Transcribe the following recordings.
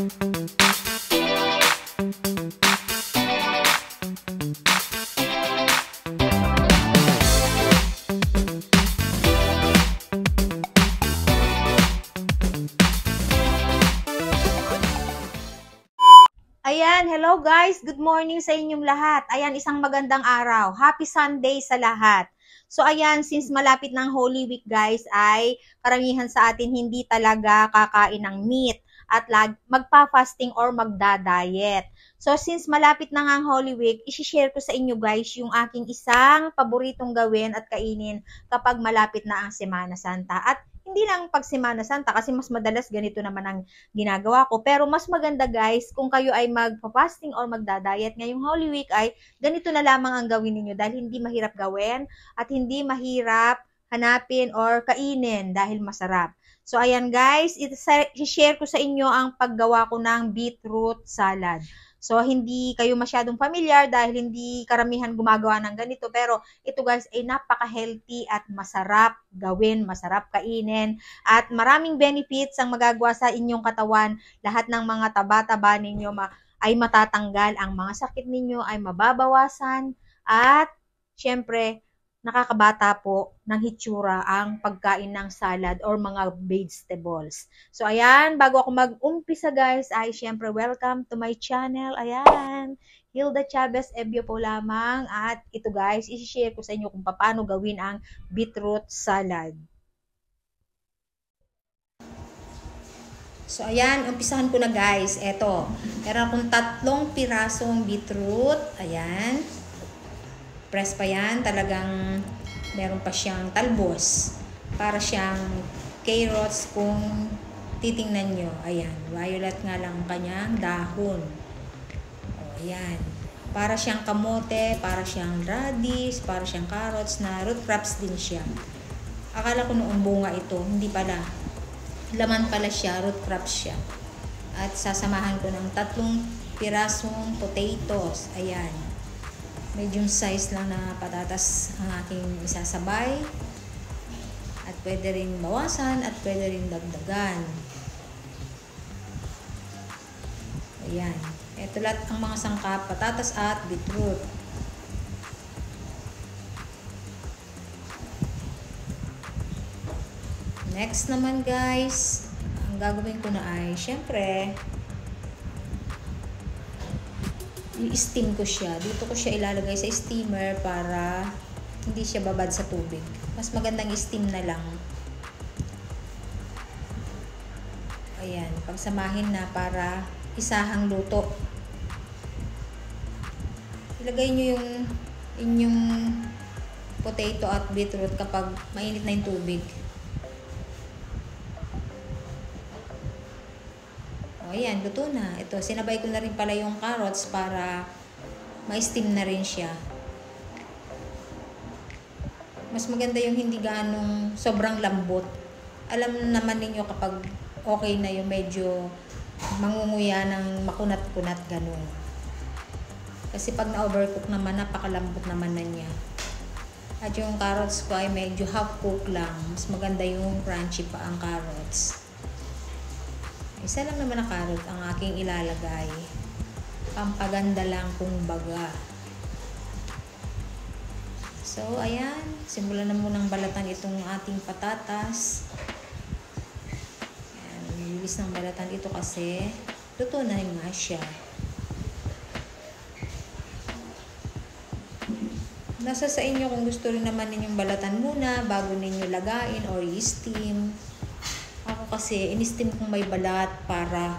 Ayan, hello guys. Good morning sa inyong lahat. Ayan, isang magandang araw. Happy Sunday sa lahat. So ayan, since malapit ng Holy Week guys, ay karamihan sa atin hindi talaga kakain ng meat at magpa-fasting or magda-diet. So since malapit na nga ang Holy Week, i-share ko sa inyo guys yung aking isang paboritong gawin at kainin kapag malapit na ang Semana Santa. At hindi lang pag Semana Santa kasi mas madalas ganito naman ang ginagawa ko. Pero mas maganda guys, kung kayo ay magpa-fasting or magda-diet ngayong Holy Week ay ganito na lamang ang gawin ninyo dahil hindi mahirap gawin at hindi mahirap hanapin or kainin dahil masarap. So ayan guys, i-share ko sa inyo ang paggawa ko ng beetroot salad. So, hindi kayo masyadong familiar dahil hindi karamihan gumagawa ng ganito. Pero, ito guys ay napaka-healthy at masarap gawin, masarap kainin. At maraming benefits ang magagawa sa inyong katawan. Lahat ng mga taba-taba ninyo ay matatanggal. Ang mga sakit ninyo ay mababawasan. At, syempre, nakakabata po ng hitsura ang pagkain ng salad or mga vegetables. So, ayan, bago ako mag-umpisa guys, ay syempre welcome to my channel. Ayan, Hilda Chavez Ebio po lamang. At ito guys, isi-share ko sa inyo kung paano gawin ang beetroot salad. So, ayan, umpisahan ko na guys. Eto, meron akong 3 pirasong beetroot. Ayan. Press pa yan, talagang meron pa siyang talbos. Para siyang carrots kung titingnan nyo. Ayan, violet nga lang ang kanyang dahon. O, ayan. Para siyang kamote, para siyang radish, para siyang carrots na root crops din siya. Akala ko noong bunga ito, hindi pala. Laman pala siya, root crops siya. At sasamahan ko ng 3 pirasong potatoes. Ayan. Medium size lang na patatas ang aking isasabay. At pwede rin bawasan at pwede rin dagdagan. Ayan. Ito lahat ang mga sangkap, patatas at beetroot. Next naman guys, ang gagawin ko na ay, syempre, i-steam ko siya. Dito ko siya ilalagay sa steamer para hindi siya babad sa tubig. Mas magandang steam na lang. Ayan, pagsamahin na para isahang luto. Ilagay nyo yung inyong potato at beetroot kapag mainit na yung tubig. O, ayan, luto na. Ito, sinabay ko na rin pala yung carrots para ma-steam na rin siya. Mas maganda yung hindi ganong sobrang lambot. Alam naman ninyo kapag okay na yung medyo mangunguya ng makunat-kunat ganun. Kasi pag na-overcook naman, napakalambot naman na niya. At yung carrots ko ay medyo half-cook lang. Mas maganda yung crunchy pa ang carrots. Isa lang naman na carrot ang aking ilalagay. Pampaganda lang kumbaga. So, ayan. Simulan na munang balatan itong ating patatas. Ayan, bilis ng balatan ito kasi luto na rin nga siya. Nasa sa inyo kung gusto rin naman ninyong balatan muna bago ninyo lagain or i-steam. Ako kasi, in-steam kong may balat para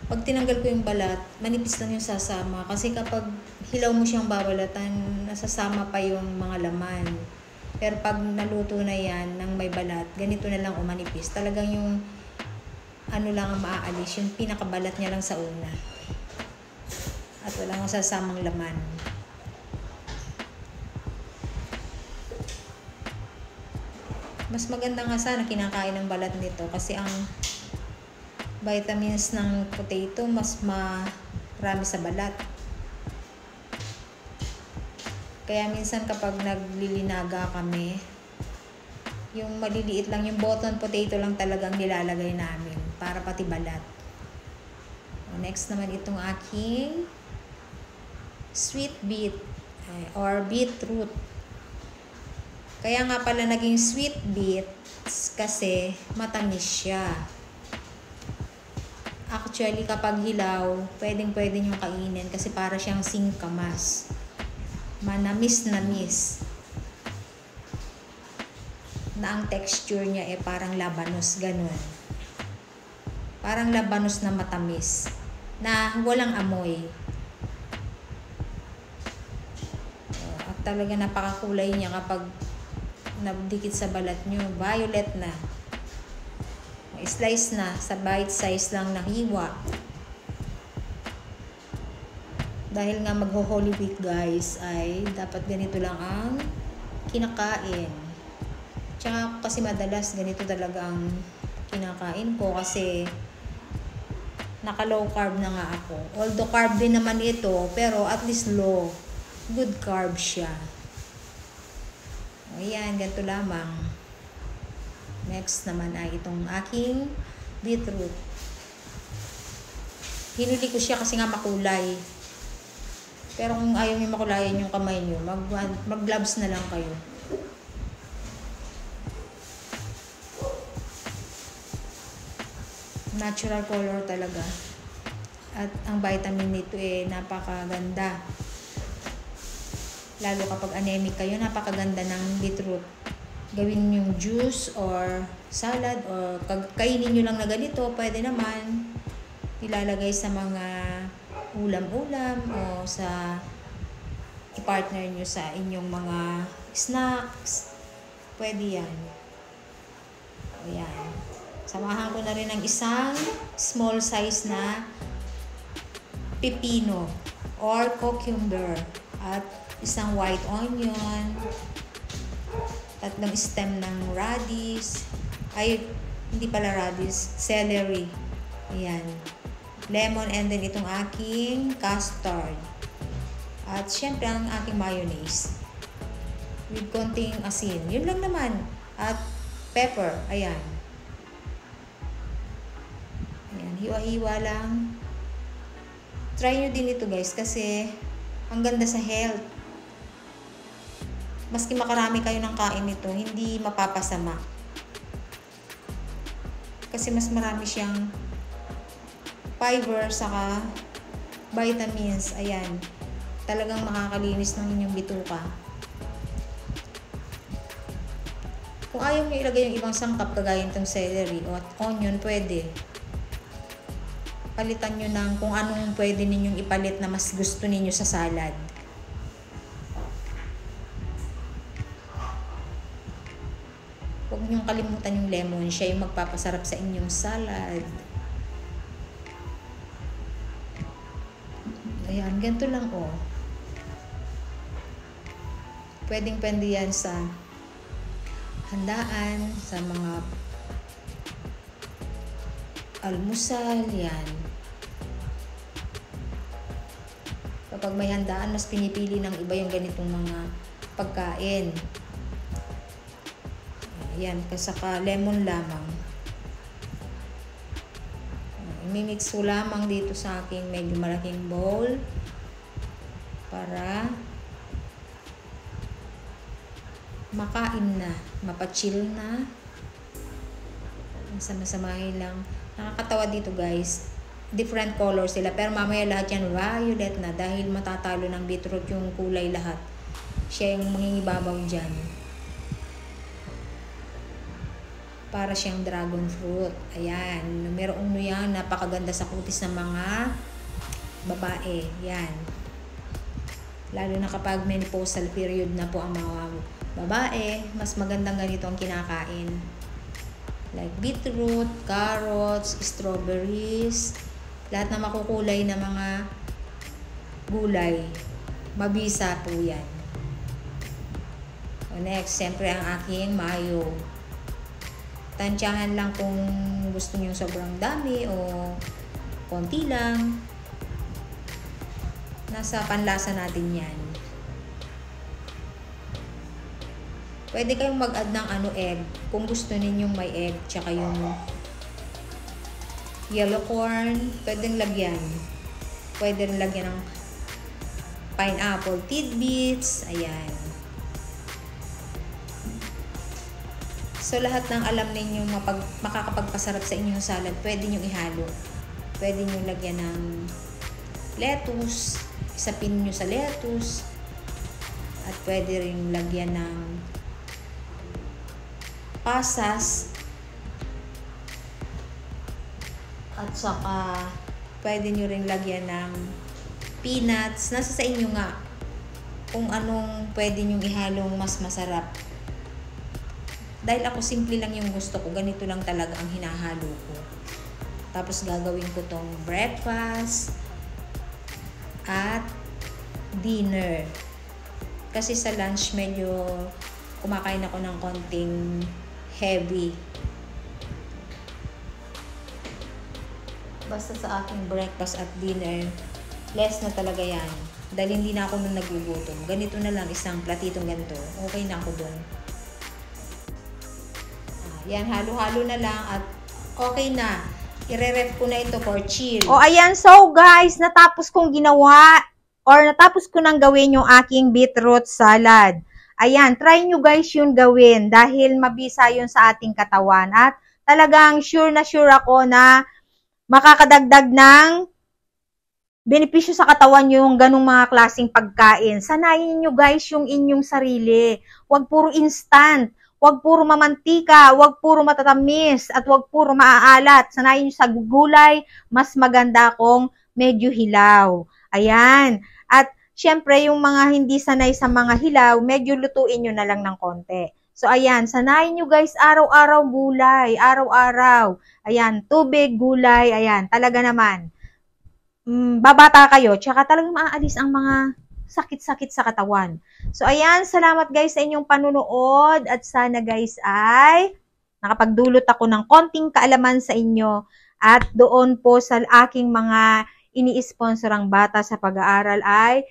pag tinanggal ko yung balat, manipis lang yung sasama. Kasi kapag hilaw mo siyang babalatan, nasasama pa yung mga laman. Pero pag naluto na yan ng may balat, ganito na lang o manipis. Talagang yung ano lang ang maaalis, yung pinakabalat niya lang sa una. At walang sasamang laman. Mas maganda nga sana kinakain ng balat nito kasi ang vitamins ng potato mas marami sa balat. Kaya minsan kapag naglilinaga kami, yung maliliit lang, yung button potato lang talagang nilalagay namin para pati balat. Next naman itong aking sweet beet or beetroot. Kaya nga pala naging sweet beets kasi matamis siya. Actually, kapag hilaw, pwedeng-pwede nyo kainin kasi para siyang singkamas. Manamis-namis. Na ang texture niya parang labanos, ganun. Parang labanos na matamis. Na walang amoy. At talaga napakakulay niya kapag nabdikit sa balat nyo. Violet na. Slice na. Sa bite size lang na hiwa. Dahil nga magho-Holy Week guys, ay dapat ganito lang ang kinakain. Tsaka kasi madalas ganito talaga ang kinakain ko kasi naka-low carb na nga ako. Although carb din naman ito, pero at least low. Good carb siya. Ayan, ganito lamang. Next naman ay itong aking beetroot. Hinuli ko siya kasi nga makulay. Pero kung ayaw niyo makulayan yung kamay niyo, mag-gloves na lang kayo. Natural color talaga. At ang vitamin nito napakaganda. Lalo kapag anemic kayo, napakaganda ng beetroot. Gawin yung juice or salad or kainin nyo lang na ganito, pwede naman. Ilalagay sa mga ulam-ulam o sa i-partner nyo sa inyong mga snacks. Pwede yan. O yan. Samahan ko na rin ng isang small size na pepino or cucumber at isang white onion, tatlong stem ng radish, hindi pala radish, celery, ayan, lemon, and then itong aking custard, at syempre ang aking mayonnaise with konting asin, yun lang naman, at pepper, ayan. Hiwa-hiwa lang. Try nyo din ito guys kasi ang ganda sa health. Maski makarami kayo ng kain nito, hindi mapapasama. Kasi mas marami siyang fiber saka vitamins. Ayan. Talagang makakalinis ng inyong bituka. Kung ayaw nyo ilagay yung ibang sangkap kagaya itong celery o onion, pwede. Palitan nyo ng kung anong pwede ninyong ipalit na mas gusto ninyo sa salad. Huwag nyong kalimutan yung lemon. Siya yung magpapasarap sa inyong salad. Ayan, ganito lang oh. Pwedeng-pwede yan sa handaan, sa mga almusal, yan. Kapag may handaan, mas pinipili ng iba yung ganitong mga pagkain. Ayan, kasaka lemon lamang. Imimix ko lamang dito sa aking medyo malaking bowl para makain na, mapachill na. Masama-samahin lang. Nakakatawa dito guys, different colors sila, pero mamaya lahat yan violet na dahil matatalo ng beetroot yung kulay lahat. Siya yung mangingibabaw dyan. Para siyang dragon fruit. Ayan, numero 1 yan, napakaganda sa kutis ng mga babae. Yan. Lalo na kapag menopausal period na po ang mga babae, mas magandang ganito ang kinakain. Like beetroot, carrots, strawberries, lahat na makukulay na mga gulay. Mabisa po yan. O next, siyempre ang aking mayo. Tansyahan lang kung gusto nyo sobrang dami o konti lang. Nasa panlasa natin yan. Pwede kayong mag-add ng egg kung gusto ninyong may egg, tsaka yung yellow corn, pwedeng lagyan. Pwede rin lagyan ng pineapple tidbits, ayan. So, lahat ng alam ninyo makakapagpasarap sa inyong salad, pwede nyo ihalo. Pwede nyo lagyan ng lettuce, isapin nyo sa lettuce, at pwede rin lagyan ng pasas, at saka pwede nyo rin lagyan ng peanuts. Nasa sa inyo nga kung anong pwede nyo ihalong mas masarap. Dahil ako simple lang yung gusto ko, ganito lang talaga ang hinahalo ko. Tapos gagawin ko tong breakfast at dinner. Kasi sa lunch medyo kumakain ako ng konting heavy. Basta sa aking breakfast at dinner, less na talaga yan. Dahil hindi na ako nung nagugutom. Ganito na lang, isang platitong ganito. Okay na ako dun. Yan, halo-halo na lang at okay na. I-ref ko na ito for chill. O, ayan. So, guys, natapos kong ginawa or natapos ko nang gawin yung aking beetroot salad. Ayan, try nyo guys yun gawin dahil mabisa yun sa ating katawan. At talagang sure na sure ako na makakadagdag ng benepisyo sa katawan yung ganong mga klaseng pagkain. Sanayin nyo guys yung inyong sarili. Huwag puro instant. Huwag puro mamantika, huwag puro matatamis, at huwag puro maaalat. Sanayin nyo sa gulay, mas maganda kung medyo hilaw. Ayan. At syempre, yung mga hindi sanay sa mga hilaw, medyo lutuin nyo na lang ng konti. So, ayan. Sanayin nyo guys, araw-araw gulay. Araw-araw. Ayan. Tubig, gulay. Ayan. Talaga naman. Babata kayo. Tsaka talagang maaalis ang mga sakit-sakit sa katawan. So, ayan, salamat guys sa inyong panunood at sana guys ay nakapagdulot ako ng konting kaalaman sa inyo at doon po sa aking mga ini-sponsorang bata sa pag-aaral ay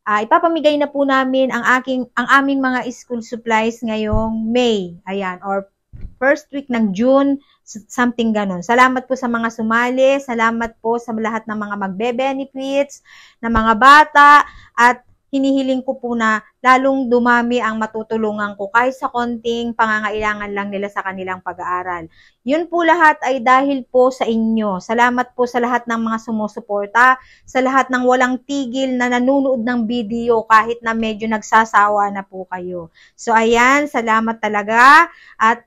ipapamigay na po namin ang aming mga school supplies ngayong May. Ayan, or first week ng June, something ganon. Salamat po sa mga sumali, salamat po sa lahat ng mga magbe-benefits, ng mga bata, at hinihiling ko po na lalong dumami ang matutulungan ko kahit sa konting pangangailangan lang nila sa kanilang pag-aaral. Yun po lahat ay dahil po sa inyo. Salamat po sa lahat ng mga sumusuporta, sa lahat ng walang tigil na nanonood ng video kahit na medyo nagsasawa na po kayo. So ayan, salamat talaga at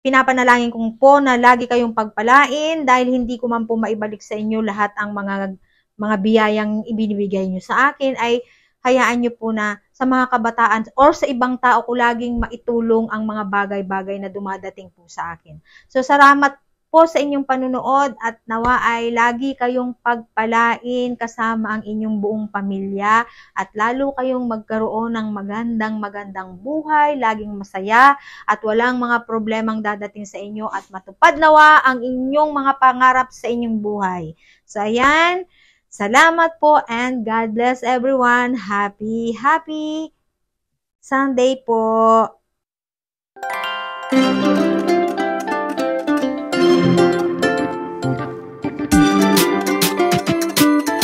pinapanalangin kong po na lagi kayong pagpalain dahil hindi ko man po maibalik sa inyo lahat ang mga biyayang ibinibigay nyo sa akin, ay hayaan nyo po na sa mga kabataan or sa ibang tao ko laging maitulong ang mga bagay-bagay na dumadating po sa akin. So, salamat po sa inyong panunood at nawa ay lagi kayong pagpalain kasama ang inyong buong pamilya at lalo kayong magkaroon ng magandang buhay, laging masaya at walang mga problemang dadating sa inyo at matupad nawa ang inyong mga pangarap sa inyong buhay. So, ayan. Salamat po and God bless everyone. Happy Sunday po.